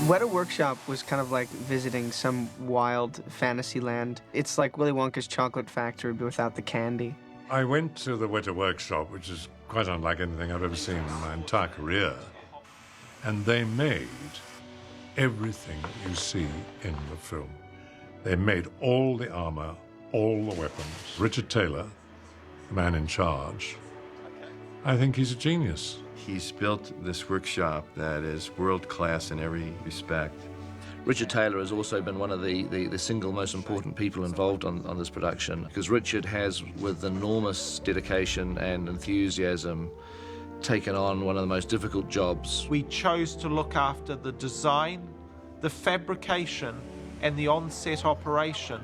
Weta Workshop was kind of like visiting some wild fantasy land. It's like Willy Wonka's chocolate factory but without the candy. I went to the Weta Workshop, which is quite unlike anything I've ever seen in my entire career, and they made everything you see in the film. They made all the armor, all the weapons. Richard Taylor, the man in charge, I think he's a genius. He's built this workshop that is world-class in every respect. Richard Taylor has also been one of the single most important people involved on this production, because Richard has, with enormous dedication and enthusiasm, taken on one of the most difficult jobs. We chose to look after the design, the fabrication, and the on-set operation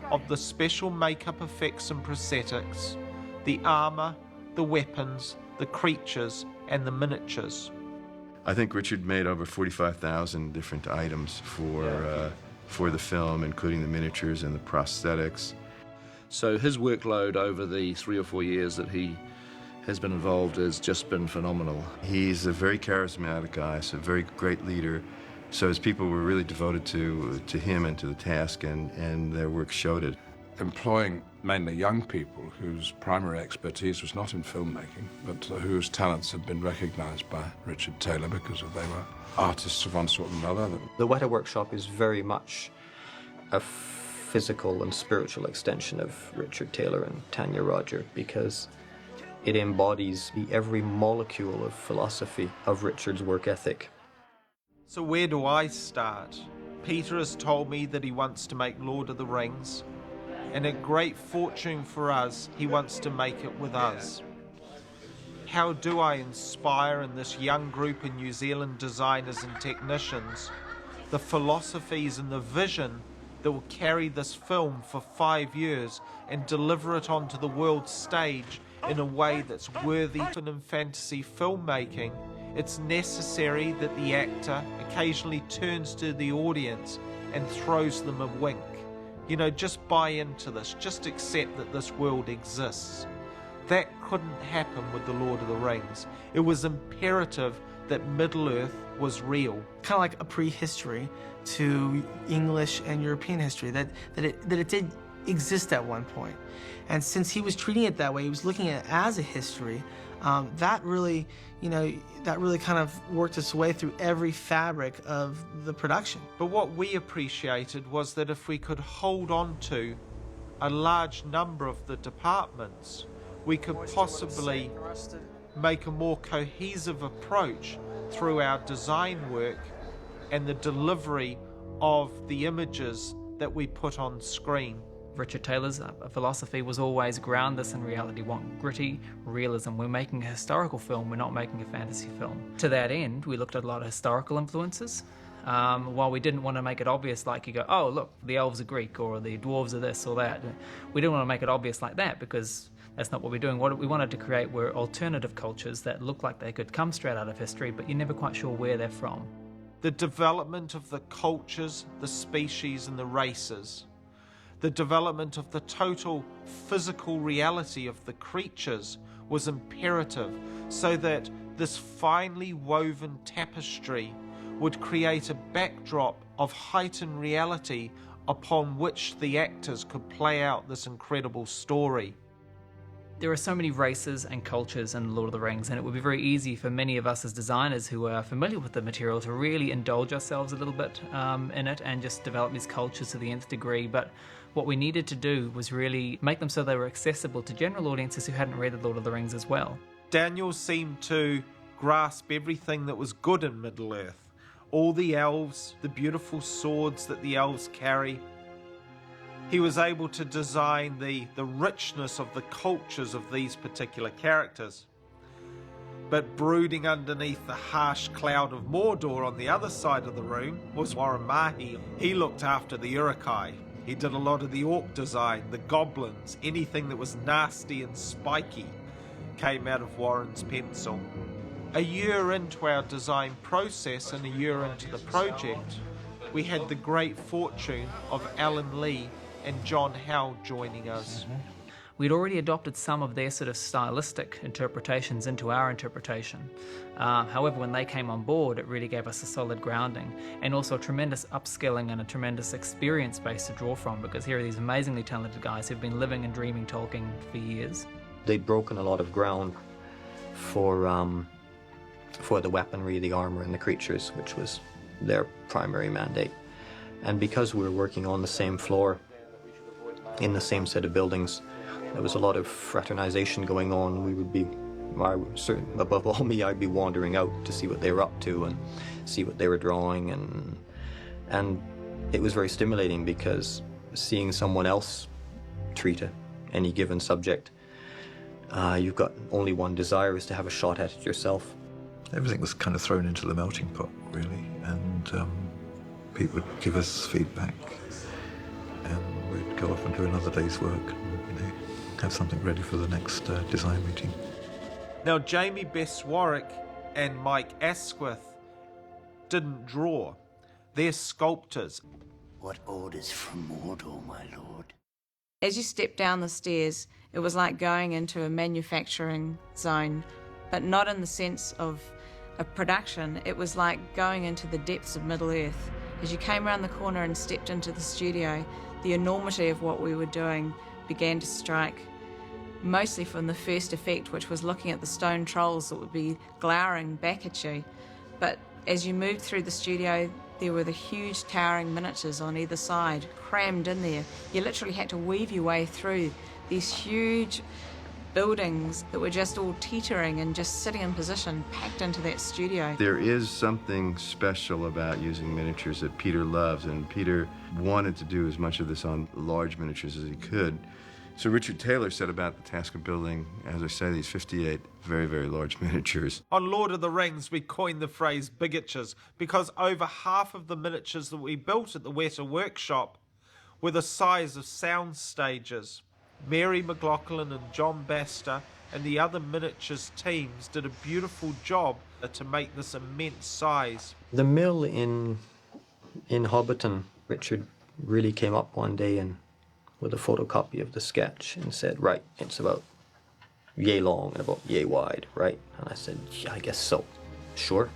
of the special makeup effects and prosthetics, the armor, the weapons, the creatures, and the miniatures. I think Richard made over 45,000 different items for the film, including the miniatures and the prosthetics. So his workload over the 3 or 4 years that he has been involved has just been phenomenal. He's a very charismatic guy, so a very great leader. So his people were really devoted to him and to the task, and their work showed it. Employing mainly young people whose primary expertise was not in filmmaking, but whose talents had been recognized by Richard Taylor because they were artists of one sort or another. The Weta Workshop is very much a physical and spiritual extension of Richard Taylor and Tanya Roger, because it embodies every molecule of philosophy of Richard's work ethic. So where do I start? Peter has told me that he wants to make Lord of the Rings, and a great fortune for us, he wants to make it with us. How do I inspire in this young group of New Zealand designers and technicians the philosophies and the vision that will carry this film for 5 years and deliver it onto the world stage in a way that's worthy of fantasy filmmaking? It's necessary that the actor occasionally turns to the audience and throws them a wink. You know, just buy into this, just accept that this world exists. That couldn't happen with The Lord of the Rings. It was imperative that Middle-earth was real. Kind of like a prehistory to English and European history, that it did exist at one point. And since he was treating it that way, he was looking at it as a history, that really kind of worked its way through every fabric of the production. But what we appreciated was that if we could hold on to a large number of the departments, we could possibly make a more cohesive approach through our design work and the delivery of the images that we put on screen. Richard Taylor's philosophy was always ground this in reality. We want gritty realism. We're making a historical film, we're not making a fantasy film. To that end, we looked at a lot of historical influences. While we didn't want to make it obvious, like you go, oh look, the elves are Greek or the dwarves are this or that. We didn't want to make it obvious like that because that's not what we're doing. What we wanted to create were alternative cultures that look like they could come straight out of history, but you're never quite sure where they're from. The development of the cultures, the species and the races. The development of the total physical reality of the creatures was imperative, so that this finely woven tapestry would create a backdrop of heightened reality upon which the actors could play out this incredible story. There are so many races and cultures in Lord of the Rings, and it would be very easy for many of us as designers who are familiar with the material to really indulge ourselves a little bit in it and just develop these cultures to the nth degree. But what we needed to do was really make them so they were accessible to general audiences who hadn't read the Lord of the Rings as well. Daniel seemed to grasp everything that was good in Middle-earth. All the elves, the beautiful swords that the elves carry. He was able to design the richness of the cultures of these particular characters. But brooding underneath the harsh cloud of Mordor on the other side of the room was Warren Mahi. He looked after the Uruk-hai. He did a lot of the orc design, the goblins, anything that was nasty and spiky came out of Warren's pencil. A year into our design process and a year into the project, we had the great fortune of Alan Lee and John Howe joining us. We'd already adopted some of their sort of stylistic interpretations into our interpretation. However, when they came on board, it really gave us a solid grounding and also a tremendous upskilling and a tremendous experience base to draw from, because here are these amazingly talented guys who've been living and dreaming Tolkien for years. They'd broken a lot of ground for the weaponry, the armor, and the creatures, which was their primary mandate. And because we were working on the same floor, in the same set of buildings, there was a lot of fraternization going on. We would be, above all me, I'd be wandering out to see what they were up to and see what they were drawing, and it was very stimulating, because seeing someone else treat any given subject, you've got only one desire, is to have a shot at it yourself. Everything was kind of thrown into the melting pot, really, and people would give us feedback, and we'd go off and do another day's work, and have something ready for the next design meeting. Now, Jamie Best-Warwick and Mike Asquith didn't draw. They're sculptors. What orders from Mordor, my lord? As you stepped down the stairs, it was like going into a manufacturing zone, but not in the sense of a production. It was like going into the depths of Middle-earth. As you came around the corner and stepped into the studio, the enormity of what we were doing began to strike, mostly from the first effect, which was looking at the stone trolls that would be glowering back at you. But as you moved through the studio, there were the huge towering miniatures on either side, crammed in there. You literally had to weave your way through these huge buildings that were just all teetering and just sitting in position, packed into that studio. There is something special about using miniatures that Peter loves, and Peter wanted to do as much of this on large miniatures as he could. So Richard Taylor set about the task of building, as I say, these 58 very, very large miniatures. On Lord of the Rings, we coined the phrase bigatures, because over half of the miniatures that we built at the Weta workshop were the size of sound stages. Mary McLaughlin and John Baster and the other miniatures teams did a beautiful job to make this immense size. The mill in Hobbiton, Richard really came up one day and with a photocopy of the sketch and said, right, it's about yay long and about yay wide, right? And I said, yeah, I guess so, sure.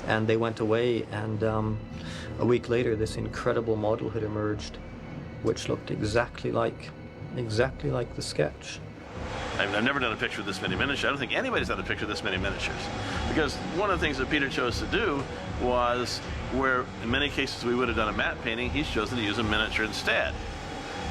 And they went away, and a week later this incredible model had emerged, which looked exactly like the sketch. I've never done a picture with this many miniatures. I don't think anybody's done a picture with this many miniatures. Because one of the things that Peter chose to do was, where in many cases we would have done a matte painting, he's chosen to use a miniature instead.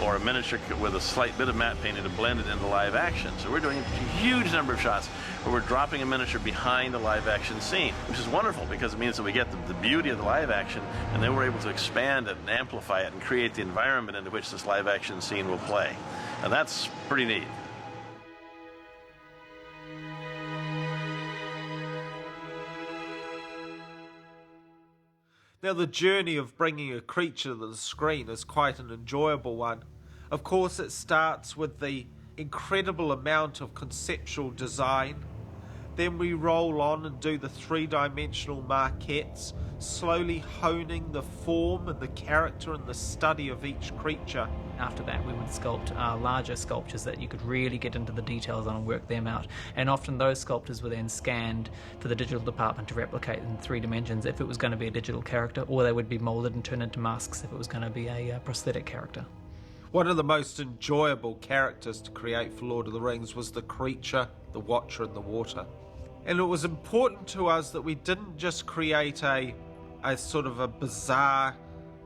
Or a miniature with a slight bit of matte painting to blend it into live action. So we're doing a huge number of shots where we're dropping a miniature behind the live action scene, which is wonderful because it means that we get the beauty of the live action, and then we're able to expand it and amplify it and create the environment into which this live action scene will play. And that's pretty neat. Now, the journey of bringing a creature to the screen is quite an enjoyable one. Of course, it starts with the incredible amount of conceptual design. Then we roll on and do the three-dimensional maquettes, slowly honing the form and the character and the study of each creature. After that, we would sculpt larger sculptures that you could really get into the details on and work them out. And often those sculptures were then scanned for the digital department to replicate in 3 dimensions if it was going to be a digital character, or they would be molded and turned into masks if it was going to be a prosthetic character. One of the most enjoyable characters to create for Lord of the Rings was the creature, the Watcher in the Water. And it was important to us that we didn't just create a sort of a bizarre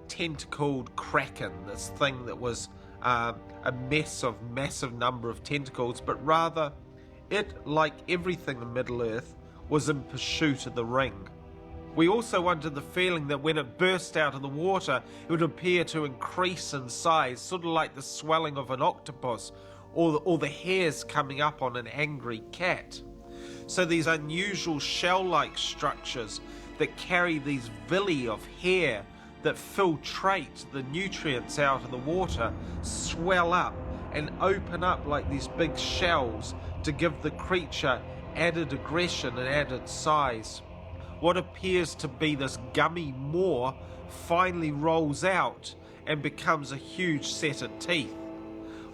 tentacled kraken, this thing that was a mess of massive number of tentacles, but rather it, like everything in Middle-earth, was in pursuit of the ring. We also wanted the feeling that when it burst out of the water, it would appear to increase in size, sort of like the swelling of an octopus, or the hairs coming up on an angry cat. So these unusual shell-like structures that carry these villi of hair that filtrate the nutrients out of the water swell up and open up like these big shells to give the creature added aggression and added size. What appears to be this gummy maw finally rolls out and becomes a huge set of teeth.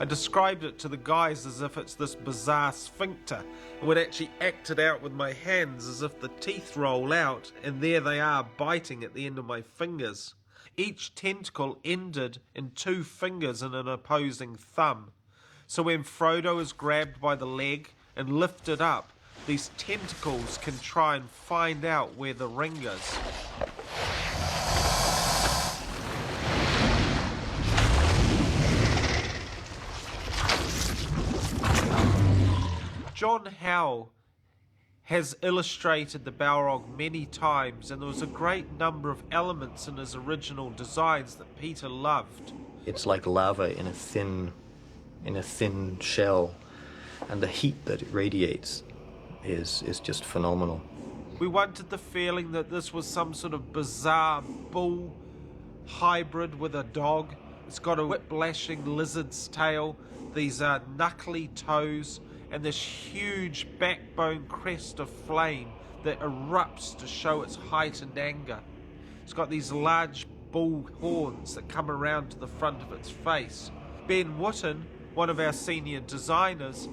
I described it to the guys as if it's this bizarre sphincter, and would actually act it out with my hands as if the teeth roll out, and there they are biting at the end of my fingers. Each tentacle ended in 2 fingers and an opposing thumb. So when Frodo is grabbed by the leg and lifted up, these tentacles can try and find out where the ring is. John Howe has illustrated the Balrog many times, and there was a great number of elements in his original designs that Peter loved. It's like lava in a thin shell, and the heat that it radiates is just phenomenal. We wanted the feeling that this was some sort of bizarre bull hybrid with a dog. It's got a whip-lashing lizard's tail, these knuckly toes, and this huge backbone crest of flame that erupts to show its heightened anger. It's got these large bull horns that come around to the front of its face. Ben Wooten, one of our senior designers,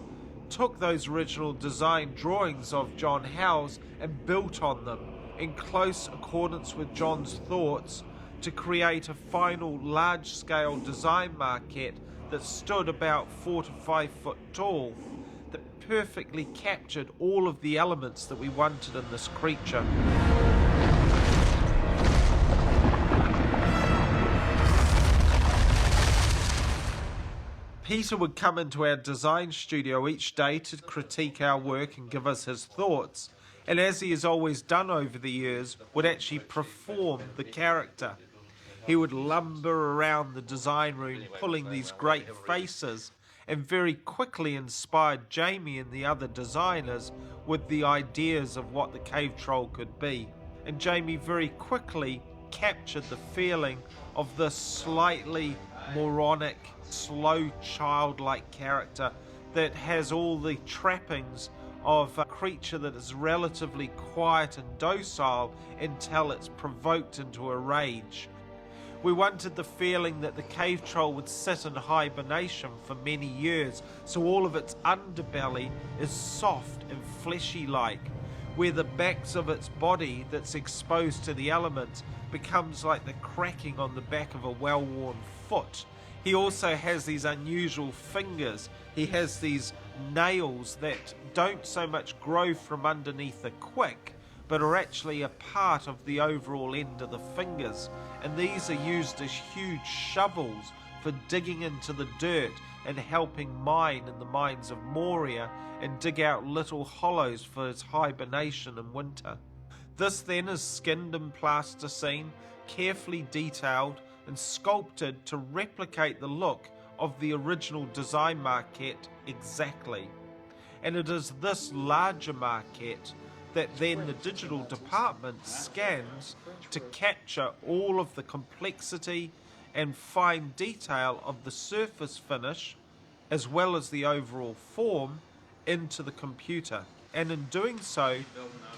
took those original design drawings of John Howe's and built on them in close accordance with John's thoughts to create a final large-scale design maquette that stood about 4 to 5 foot tall, that perfectly captured all of the elements that we wanted in this creature. Peter would come into our design studio each day to critique our work and give us his thoughts, and as he has always done over the years, would actually perform the character. He would lumber around the design room pulling these great faces, and very quickly inspired Jamie and the other designers with the ideas of what the cave troll could be. And Jamie very quickly captured the feeling of this slightly moronic, slow, childlike character that has all the trappings of a creature that is relatively quiet and docile until it's provoked into a rage. We wanted the feeling that the cave troll would sit in hibernation for many years, so all of its underbelly is soft and fleshy-like, where the backs of its body that's exposed to the elements becomes like the cracking on the back of a well-worn foot. He also has these unusual fingers. He has these nails that don't so much grow from underneath the quick, but are actually a part of the overall end of the fingers. And these are used as huge shovels for digging into the dirt and helping mine in the mines of Moria and dig out little hollows for its hibernation in winter. This then is skinned and plasticine, carefully detailed and sculpted to replicate the look of the original design maquette exactly. And it is this larger maquette that then the digital department scans to capture all of the complexity and fine detail of the surface finish as well as the overall form into the computer, and in doing so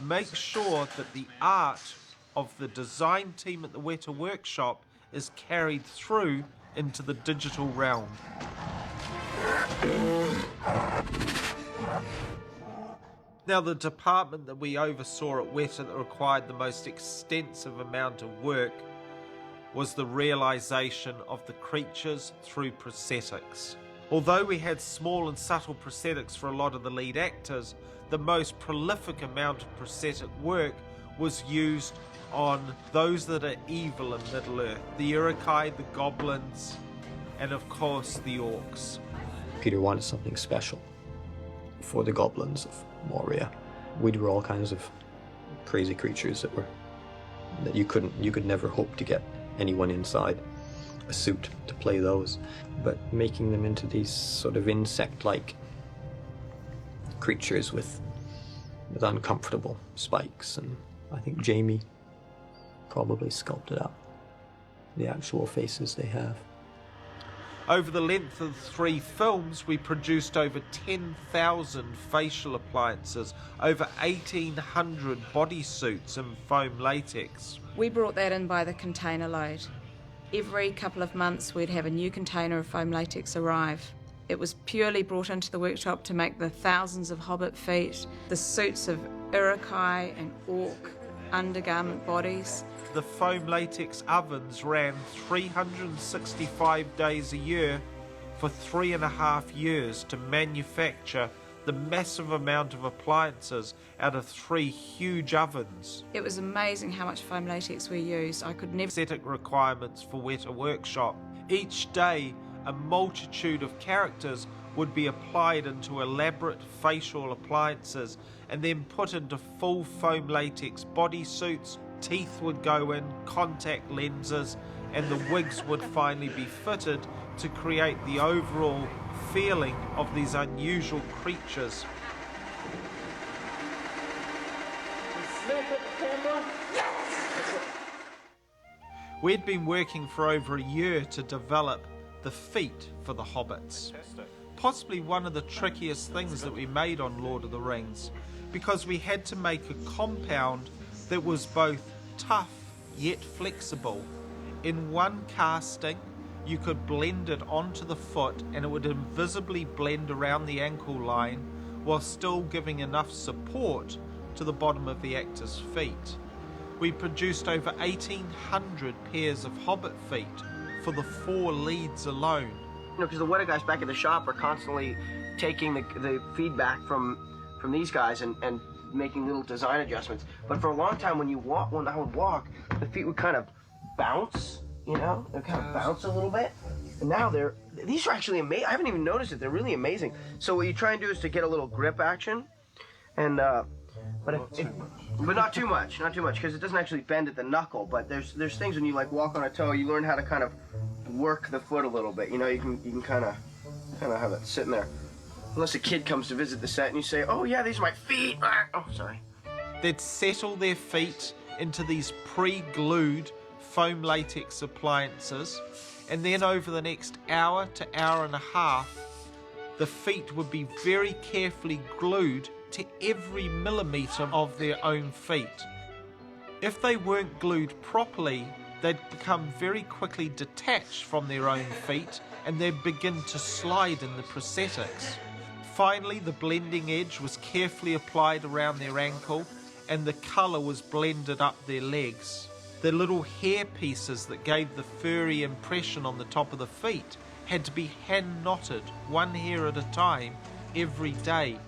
make sure that the art of the design team at the Weta workshop is carried through into the digital realm. Now, the department that we oversaw at Weta that required the most extensive amount of work was the realization of the creatures through prosthetics. Although we had small and subtle prosthetics for a lot of the lead actors, the most prolific amount of prosthetic work was used on those that are evil in Middle-earth. The Uruk-hai, the goblins, and of course the orcs. Peter wanted something special for the goblins of Moria. We drew all kinds of crazy creatures that you could never hope to get anyone inside a suit to play those, but making them into these sort of insect-like creatures with uncomfortable spikes, and I think Jamie probably sculpted out the actual faces they have. Over the length of 3 films, we produced over 10,000 facial appliances, over 1,800 bodysuits in foam latex. We brought that in by the container load. Every couple of months we'd have a new container of foam latex arrive. It was purely brought into the workshop to make the thousands of hobbit feet, the suits of Uruk-hai and Orc undergarment bodies. The foam latex ovens ran 365 days a year for 3.5 years to manufacture the massive amount of appliances out of 3 huge ovens. It was amazing how much foam latex we used. I could never... Aesthetic requirements for Weta Workshop. Each day, a multitude of characters would be applied into elaborate facial appliances and then put into full foam latex bodysuits. Teeth would go in, contact lenses, and the wigs would finally be fitted to create the overall feeling of these unusual creatures. We'd been working for over a year to develop the feet for the hobbits. Possibly one of the trickiest things that we made on Lord of the Rings, because we had to make a compound that was both tough yet flexible. In one casting, you could blend it onto the foot and it would invisibly blend around the ankle line while still giving enough support to the bottom of the actor's feet. We produced over 1,800 pairs of hobbit feet for the 4 leads alone. You know, because the Weta guys back at the shop are constantly taking the feedback from these guys and making little design adjustments. But for a long time, when I would walk, the feet would kind of bounce. You know, they kind of bounce a little bit. And now these are actually amazing. I haven't even noticed it. They're really amazing. So what you try and do is to get a little grip action, and but not too much, because it doesn't actually bend at the knuckle. But there's things when you like walk on a toe, you learn how to kind of work the foot a little bit. You know, you can kind of have it sitting there. Unless a kid comes to visit the set and you say, "Oh yeah, these are my feet." Oh, sorry. They'd settle their feet into these pre-glued foam latex appliances, and then over the next hour to hour and a half, the feet would be very carefully glued to every millimetre of their own feet. If they weren't glued properly, they'd become very quickly detached from their own feet and they'd begin to slide in the prosthetics. Finally, the blending edge was carefully applied around their ankle and the colour was blended up their legs. The little hair pieces that gave the furry impression on the top of the feet had to be hand knotted, one hair at a time, every day.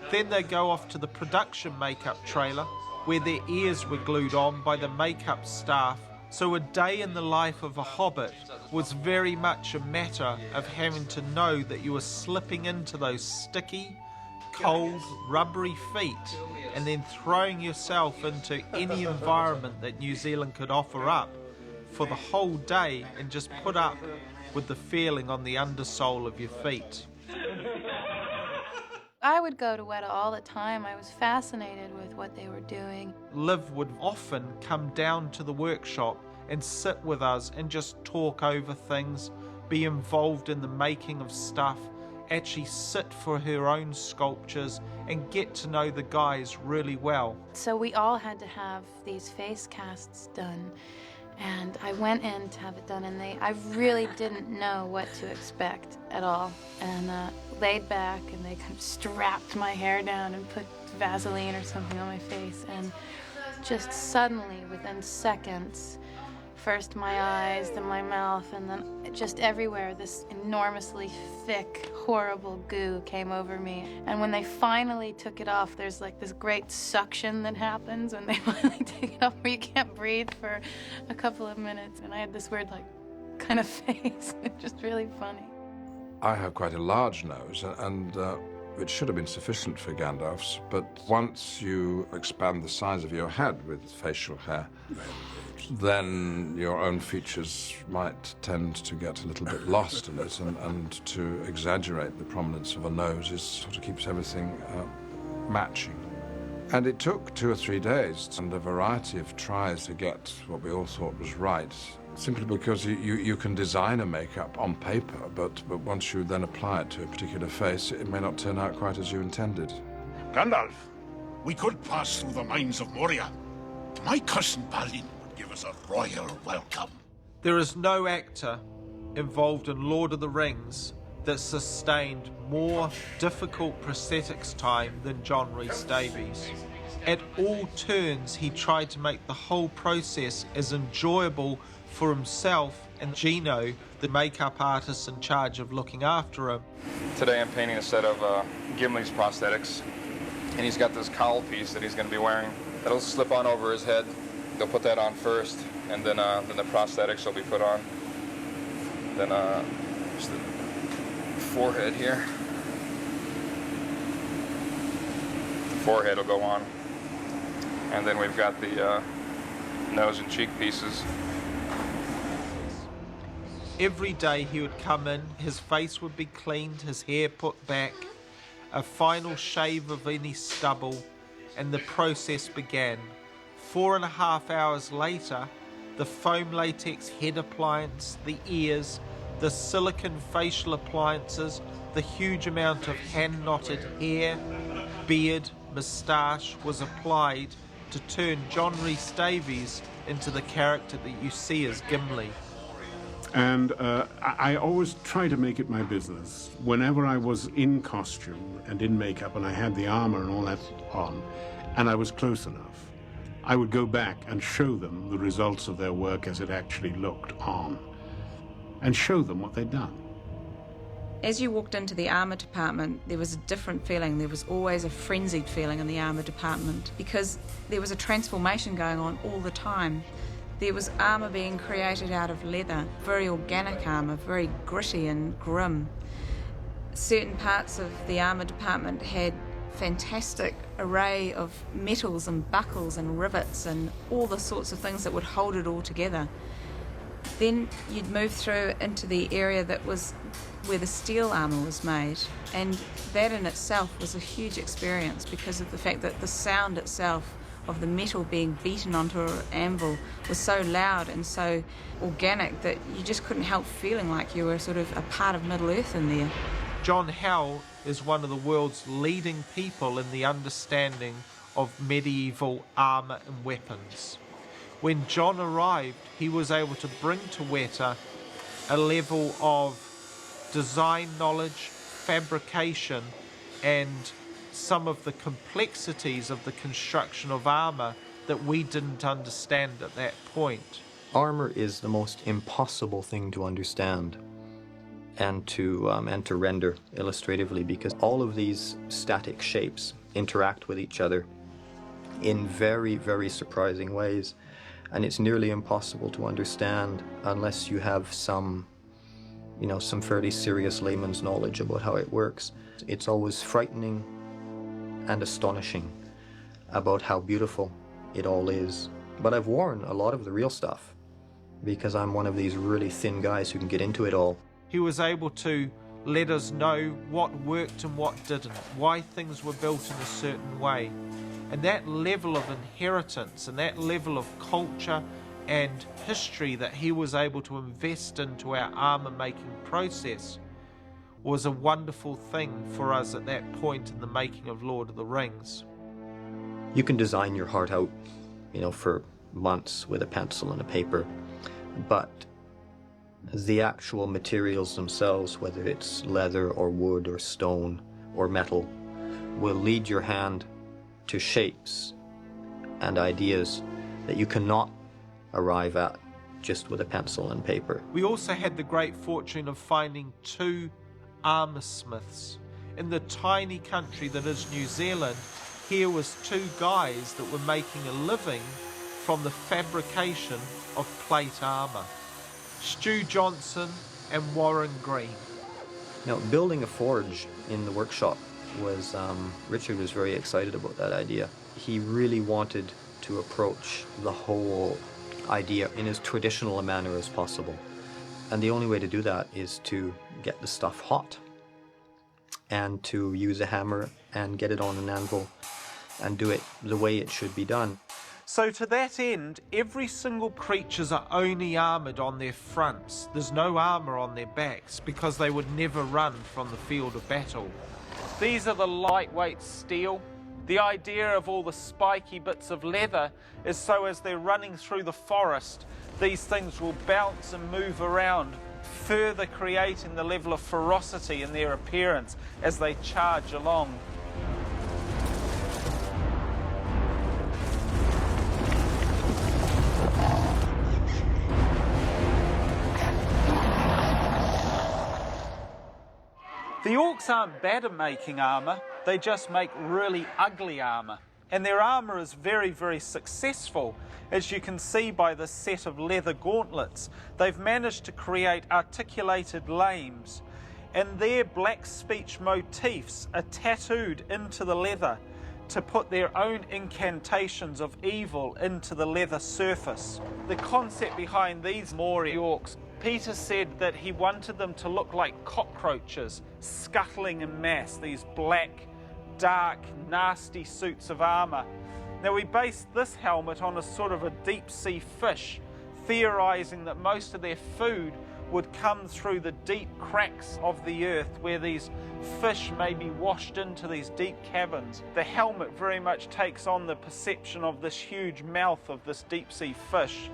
Then they go off to the production makeup trailer where their ears were glued on by the makeup staff. So a day in the life of a hobbit was very much a matter of having to know that you were slipping into those sticky, cold, rubbery feet and then throwing yourself into any environment that New Zealand could offer up for the whole day and just put up with the feeling on the undersole of your feet. I would go to Weta all the time. I was fascinated with what they were doing. Liv would often come down to the workshop and sit with us and just talk over things, be involved in the making of stuff, actually sit for her own sculptures and get to know the guys really well. So we all had to have these face casts done, and I went in to have it done, and I really didn't know what to expect at all, and laid back, and they kind of strapped my hair down and put Vaseline or something on my face, and just suddenly, within seconds, first my eyes, then my mouth, and then just everywhere, this enormously thick, horrible goo came over me. And when they finally took it off, there's like this great suction that happens when they finally take it off where you can't breathe for a couple of minutes. And I had this weird, like, kind of face. It's just really funny. I have quite a large nose, and it should have been sufficient for Gandalf's, but once you expand the size of your head with facial hair, then your own features might tend to get a little bit lost in it, and to exaggerate the prominence of a nose sort of keeps everything matching. And it took 2 or 3 days and a variety of tries to get what we all thought was right, simply because you can design a makeup on paper, but once you then apply it to a particular face, it may not turn out quite as you intended. Gandalf, we could pass through the mines of Moria. My cousin Balin would give us a royal welcome. There is no actor involved in Lord of the Rings that sustained more difficult prosthetics time than John Rhys Davies. At all turns, he tried to make the whole process as enjoyable for himself and Gino, the makeup artist in charge of looking after him. Today I'm painting a set of Gimli's prosthetics, and he's got this cowl piece that he's going to be wearing. That'll slip on over his head. They'll put that on first, and then the prosthetics will be put on. Then just the forehead here. The forehead will go on. And then we've got the nose and cheek pieces. Every day he would come in, his face would be cleaned, his hair put back, a final shave of any stubble, and the process began. 4.5 hours later, the foam latex head appliance, the ears, the silicone facial appliances, the huge amount of hand-knotted hair, beard, moustache was applied to turn John Rhys Davies into the character that you see as Gimli. And I always try to make it my business. Whenever I was in costume and in makeup and I had the armor and all that on, and I was close enough, I would go back and show them the results of their work as it actually looked on, and show them what they'd done. As you walked into the armour department, there was a different feeling. There was always a frenzied feeling in the armour department because there was a transformation going on all the time. There was armour being created out of leather, very organic armour, very gritty and grim. Certain parts of the armour department had fantastic array of metals and buckles and rivets and all the sorts of things that would hold it all together. Then you'd move through into the area that was where the steel armour was made, and that in itself was a huge experience because of the fact that the sound itself of the metal being beaten onto an anvil was so loud and so organic that you just couldn't help feeling like you were sort of a part of Middle Earth in there. John Howell is one of the world's leading people in the understanding of medieval armour and weapons. When John arrived, he was able to bring to Weta a level of design knowledge, fabrication, and some of the complexities of the construction of armour that we didn't understand at that point. Armour is the most impossible thing to understand and to render illustratively because all of these static shapes interact with each other in very, very surprising ways. And it's nearly impossible to understand unless you have some fairly serious layman's knowledge about how it works. It's always frightening and astonishing about how beautiful it all is. But I've worn a lot of the real stuff because I'm one of these really thin guys who can get into it all. He was able to let us know what worked and what didn't, why things were built in a certain way. And that level of inheritance and that level of culture and history that he was able to invest into our armour making process was a wonderful thing for us at that point in the making of Lord of the Rings. You can design your heart out, for months with a pencil and a paper, but the actual materials themselves, whether it's leather or wood or stone or metal, will lead your hand to shapes and ideas that you cannot arrive at just with a pencil and paper. We also had the great fortune of finding 2 armour smiths. In the tiny country that is New Zealand, here was 2 guys that were making a living from the fabrication of plate armour. Stu Johnson and Warren Green. Now, building a forge in the workshop was, Richard was very excited about that idea. He really wanted to approach the whole idea in as traditional a manner as possible. And the only way to do that is to get the stuff hot and to use a hammer and get it on an anvil and do it the way it should be done. So to that end, every single creatures are only armoured on their fronts. There's no armour on their backs because they would never run from the field of battle. These are the lightweight steel. The idea of all the spiky bits of leather is so as they're running through the forest, these things will bounce and move around further creating the level of ferocity in their appearance as they charge along. The orcs aren't bad at making armour, they just make really ugly armour. And their armour is very, very successful. As you can see by this set of leather gauntlets, they've managed to create articulated lames, and their black speech motifs are tattooed into the leather to put their own incantations of evil into the leather surface. The concept behind these Maori orcs, Peter said that he wanted them to look like cockroaches scuttling in mass, these black, dark, nasty suits of armour. Now, we based this helmet on a sort of a deep-sea fish, theorising that most of their food would come through the deep cracks of the earth where these fish may be washed into these deep caverns. The helmet very much takes on the perception of this huge mouth of this deep-sea fish.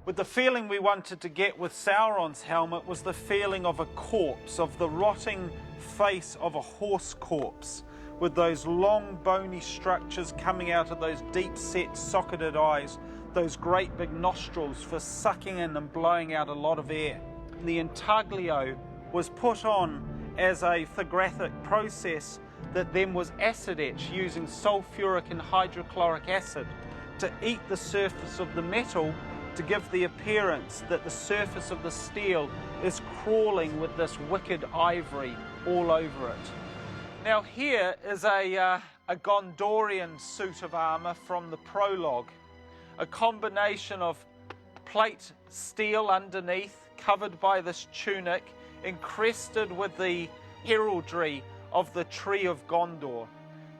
But the feeling we wanted to get with Sauron's helmet was the feeling of a corpse, of the rotting face of a horse corpse, with those long bony structures coming out of those deep-set socketed eyes, those great big nostrils for sucking in and blowing out a lot of air. The intaglio was put on as a lithographic process that then was acid etched using sulfuric and hydrochloric acid to eat the surface of the metal, to give the appearance that the surface of the steel is crawling with this wicked ivory all over it. Now here is a Gondorian suit of armour from the prologue, a combination of plate steel underneath, covered by this tunic, encrusted with the heraldry of the Tree of Gondor,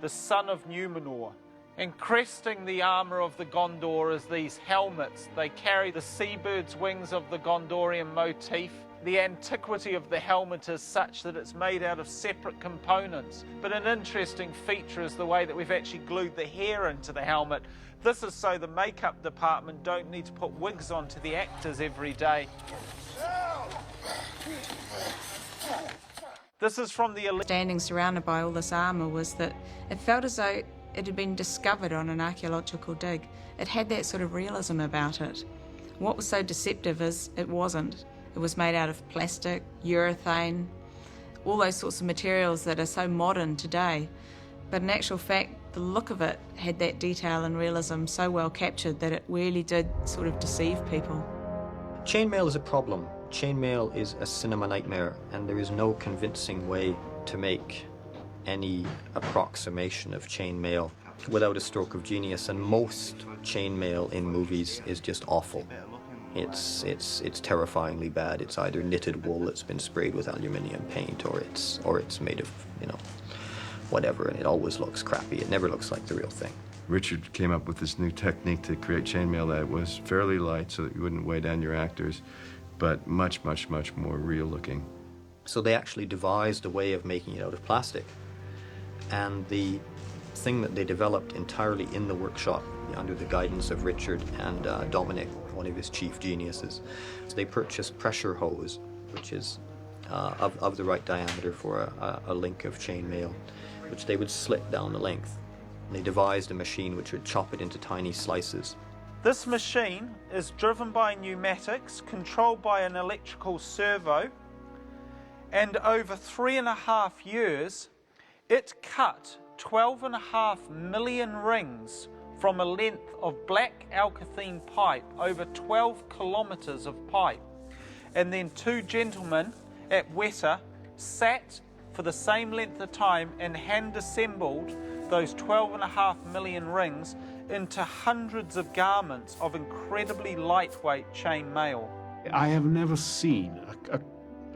the son of Numenor. Encrusting the armour of the Gondor is these helmets. They carry the seabird's wings of the Gondorian motif. The antiquity of the helmet is such that it's made out of separate components. But an interesting feature is the way that we've actually glued the hair into the helmet. This is so the makeup department don't need to put wigs onto the actors every day. This is from the... Standing surrounded by all this armour was that it felt as though it had been discovered on an archaeological dig. It had that sort of realism about it. What was so deceptive is it wasn't. It was made out of plastic, urethane, all those sorts of materials that are so modern today. But in actual fact, the look of it had that detail and realism so well captured that it really did sort of deceive people. Chainmail is a problem. Chainmail is a cinema nightmare, and there is no convincing way to make any approximation of chainmail without a stroke of genius, and most chainmail in movies is just awful. It's terrifyingly bad. It's either knitted wool that's been sprayed with aluminium paint, or it's made of, you know, whatever, and it always looks crappy. It never looks like the real thing. Richard came up with this new technique to create chainmail that was fairly light so that you wouldn't weigh down your actors, but much, much, much more real looking. So they actually devised a way of making it out of plastic. And the thing that they developed entirely in the workshop, under the guidance of Richard and Dominic, one of his chief geniuses, so they purchased pressure hose, which is of the right diameter for a link of chainmail, which they would slit down the length. And they devised a machine which would chop it into tiny slices. This machine is driven by pneumatics, controlled by an electrical servo, and over 3.5 years, it cut 12.5 million rings from a length of black alkathene pipe, over 12 kilometres of pipe. And then two gentlemen at Weta sat for the same length of time and hand-assembled those 12.5 million rings into hundreds of garments of incredibly lightweight chain mail. I have never seen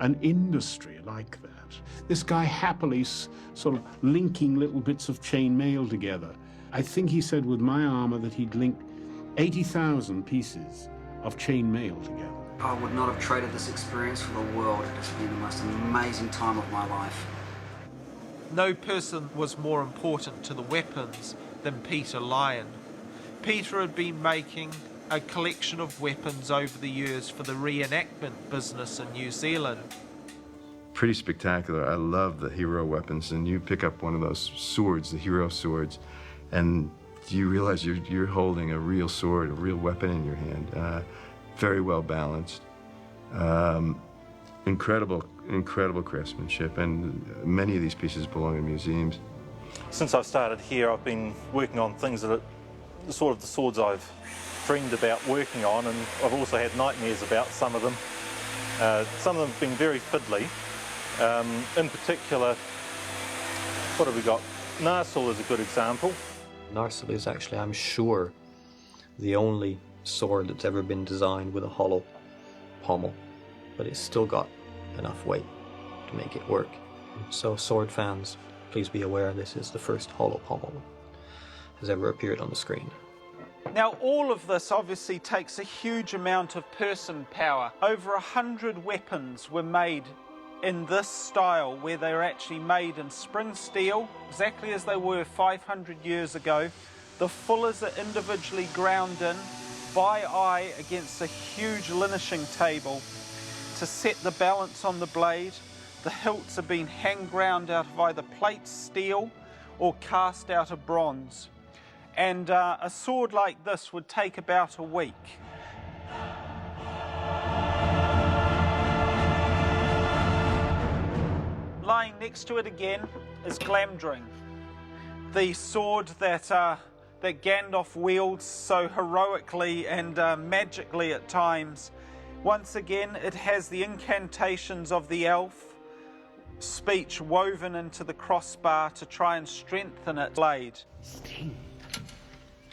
an industry like that. This guy happily sort of linking little bits of chain mail together. I think he said with my armor that he'd linked 80,000 pieces of chain mail together. I would not have traded this experience for the world. It has been the most amazing time of my life. No person was more important to the weapons than Peter Lyon. Peter had been making a collection of weapons over the years for the reenactment business in New Zealand. Pretty spectacular. I love the hero weapons, and you pick up one of those swords, the hero swords, and you realize you're holding a real sword, a real weapon in your hand. Very well balanced. Incredible craftsmanship, and many of these pieces belong in museums. Since I've started here, I've been working on things that are sort of the swords I've dreamed about working on, and I've also had nightmares about some of them. Some of them have been very fiddly. In particular, what have we got? Narsil is a good example. Narsil is actually, I'm sure, the only sword that's ever been designed with a hollow pommel, but it's still got enough weight to make it work. So sword fans, please be aware this is the first hollow pommel that has ever appeared on the screen. Now, all of this obviously takes a huge amount of person power. Over 100 weapons were made in this style, where they were actually made in spring steel, exactly as they were 500 years ago. The fullers are individually ground in by eye against a huge linishing table to set the balance on the blade. The hilts have been hand ground out of either plate steel or cast out of bronze. And a sword like this would take about a week. Lying next to it again is Glamdring, the sword that Gandalf wields so heroically and magically at times. Once again, it has the incantations of the elf speech woven into the crossbar to try and strengthen its blade. Sting.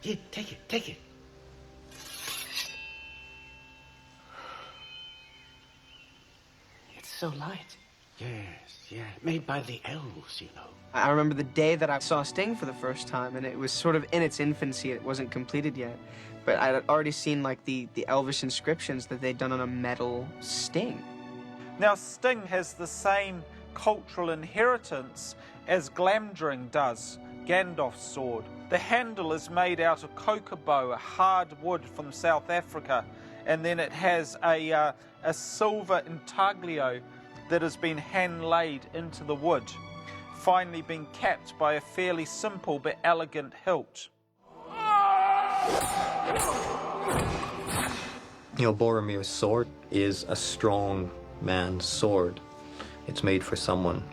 Here, take it, take it. It's so light. Yes, yeah, made by the elves, you know. I remember the day that I saw Sting for the first time, and it was sort of in its infancy. It wasn't completed yet. But I had already seen, like, the elvish inscriptions that they'd done on a metal Sting. Now, Sting has the same cultural inheritance as Glamdring does, Gandalf's sword. The handle is made out of kokobo, a hard wood from South Africa, and then it has a silver intaglio that has been hand-laid into the wood, finally being capped by a fairly simple but elegant hilt. You know, Boromir's sword is a strong man's sword. It's made for someone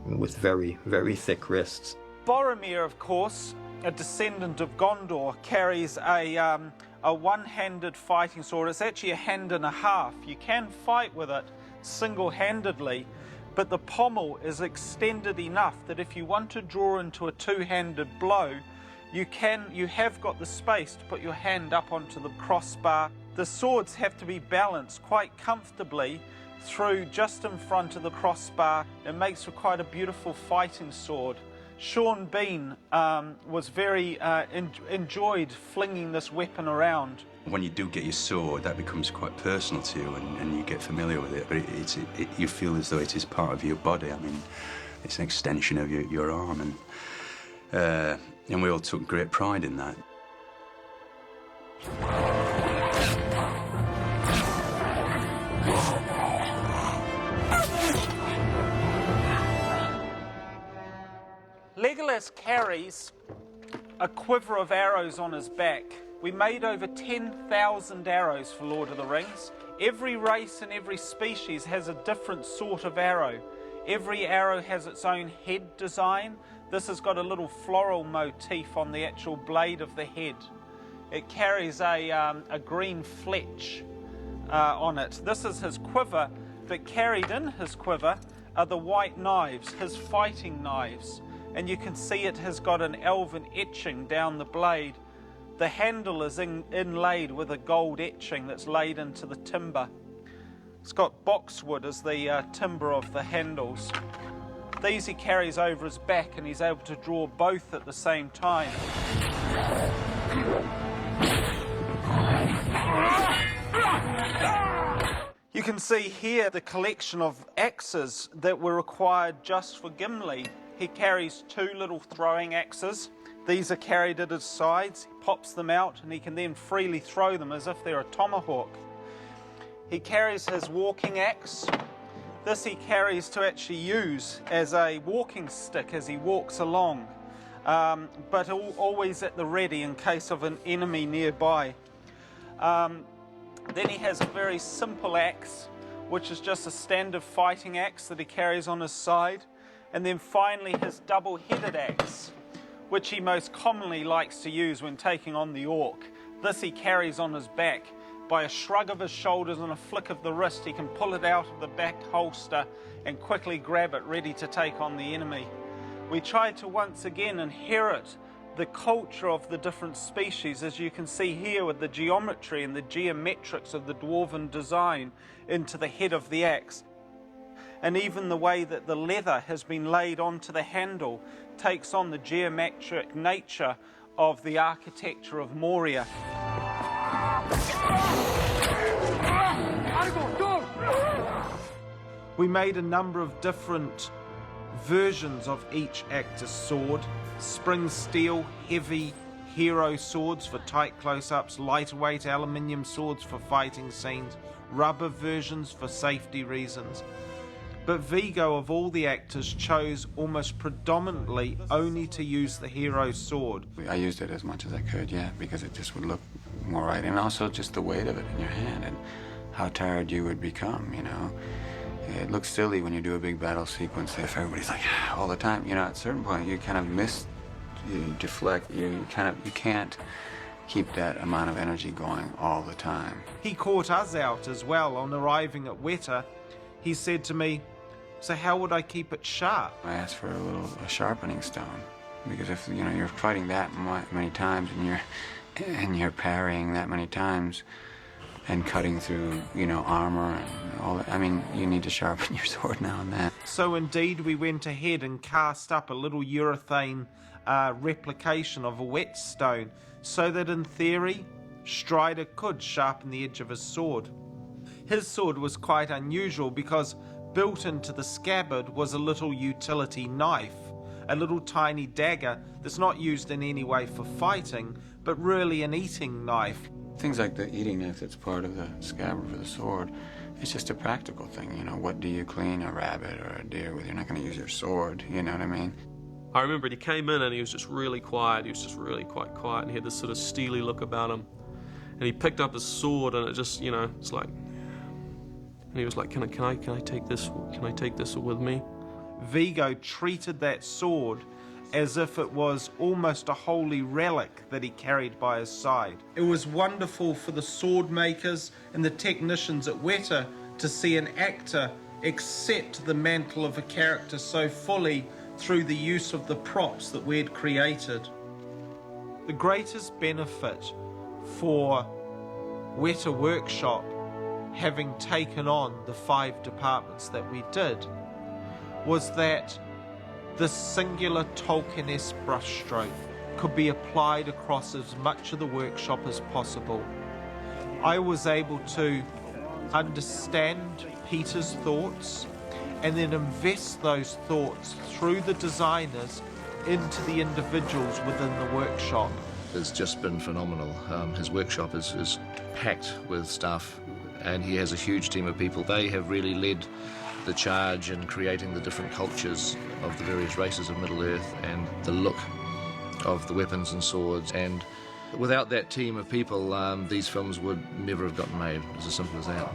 with very, very thick wrists. Boromir, of course, a descendant of Gondor, carries a one-handed fighting sword. It's actually a hand and a half. You can fight with it single-handedly, but the pommel is extended enough that if you want to draw into a two-handed blow, you have got the space to put your hand up onto the crossbar. The swords have to be balanced quite comfortably through just in front of the crossbar. It makes for quite a beautiful fighting sword. Sean Bean was very enjoyed flinging this weapon around. When you do get your sword, that becomes quite personal to you, and you get familiar with it. But you feel as though it is part of your body. I mean, it's an extension of your arm, and we all took great pride in that. Legolas carries a quiver of arrows on his back. We made over 10,000 arrows for Lord of the Rings. Every race and every species has a different sort of arrow. Every arrow has its own head design. This has got a little floral motif on the actual blade of the head. It carries a green fletch on it. This is his quiver, but carried in his quiver are the white knives, his fighting knives. And you can see it has got an elven etching down the blade. The handle is inlaid with a gold etching that's laid into the timber. It's got boxwood as the timber of the handles. These he carries over his back, and he's able to draw both at the same time. can see here the collection of axes that were required just for Gimli. He carries 2 little throwing axes. These are carried at his sides. He pops them out and he can then freely throw them as if they're a tomahawk. He carries his walking axe. This he carries to actually use as a walking stick as he walks along, but always at the ready in case of an enemy nearby. Then he has a very simple axe, which is just a standard fighting axe that he carries on his side. And then finally his double-headed axe, which he most commonly likes to use when taking on the orc. This he carries on his back. By a shrug of his shoulders and a flick of the wrist, he can pull it out of the back holster and quickly grab it, ready to take on the enemy. We tried to once again inherit the culture of the different species, as you can see here with the geometry and the geometrics of the dwarven design into the head of the axe. And even the way that the leather has been laid onto the handle takes on the geometric nature of the architecture of Moria. We made a number of different versions of each actor's sword. Spring steel, heavy hero swords for tight close-ups, lighter weight aluminium swords for fighting scenes, rubber versions for safety reasons. But Vigo, of all the actors, chose almost predominantly only to use the hero sword. I used it as much as I could, yeah, because it just would look more right. And also just the weight of it in your hand and how tired you would become, you know. It looks silly when you do a big battle sequence if everybody's like, all the time. You know, at a certain point, you kind of miss, you deflect, you can't keep that amount of energy going all the time. He caught us out as well on arriving at Weta. He said to me, "So how would I keep it sharp?" I asked for a sharpening stone, because if you know you're fighting that many times and you're parrying that many times and cutting through armor and all that, I mean, you need to sharpen your sword now and then. So indeed we went ahead and cast up a little urethane replication of a whetstone, so that in theory Strider could sharpen the edge of his sword. His sword was quite unusual because built into the scabbard was a little utility knife, a little tiny dagger that's not used in any way for fighting, but really an eating knife. Things like the eating knife that's part of the scabbard for the sword, it's just a practical thing, you know. What do you clean a rabbit or a deer with? You're not going to use your sword, you know what I mean? I remember he came in and he was just really quiet. He was just really quite quiet, and he had this sort of steely look about him. And he picked up his sword, and it just, it's like, and he was like, can I take this? Can I take this with me? Vigo treated that sword as if it was almost a holy relic that he carried by his side. It was wonderful for the sword makers and the technicians at Weta to see an actor accept the mantle of a character so fully through the use of the props that we had created. The greatest benefit for Weta Workshop, having taken on the 5 departments that we did, was that this singular Tolkien-esque brushstroke could be applied across as much of the workshop as possible. I was able to understand Peter's thoughts and then invest those thoughts through the designers into the individuals within the workshop. It's just been phenomenal. His workshop is packed with stuff, and he has a huge team of people. They have really led the charge in creating the different cultures of the various races of Middle-earth and the look of the weapons and swords. And without that team of people, these films would never have gotten made. It's as simple as that.